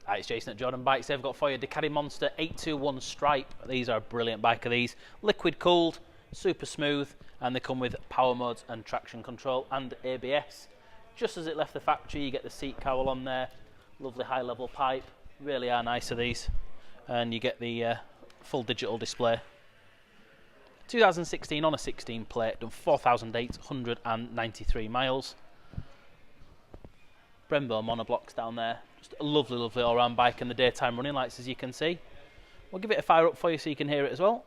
Hi, it's Jason at Jordanbikes. They've got for you Ducati Monster 821 Stripe. These are a brilliant bike of these. Liquid cooled, super smooth, and they come with power modes and traction control and ABS. Just as it left the factory, you get the seat cowl on there. Lovely high level pipe. Really are nice of these. And you get the full digital display. 2016 on a 16 plate, done 4,893 miles. Brembo monoblocks down there. Just a lovely, lovely all-round bike, and the daytime running lights, as you can see. We'll give it a fire up for you so you can hear it as well.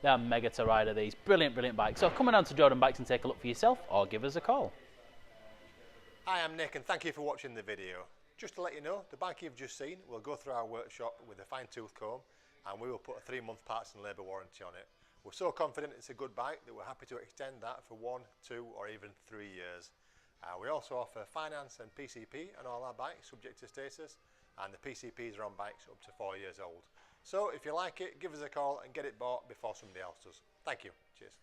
They are mega to ride, are these. Brilliant, brilliant bikes. So come on down to Jordanbikes and take a look for yourself, or give us a call. Hi, I'm Nick and thank you for watching the video. Just to let you know, the bike you've just seen will go through our workshop with a fine-tooth comb, and we will put a 3-month parts and labour warranty on it. We're so confident it's a good bike that we're happy to extend that for 1, 2 or even 3 years. We also offer finance and PCP on all our bikes subject to status, and the PCPs are on bikes up to 4 years old. So if you like it, give us a call and get it bought before somebody else does. Thank you. Cheers.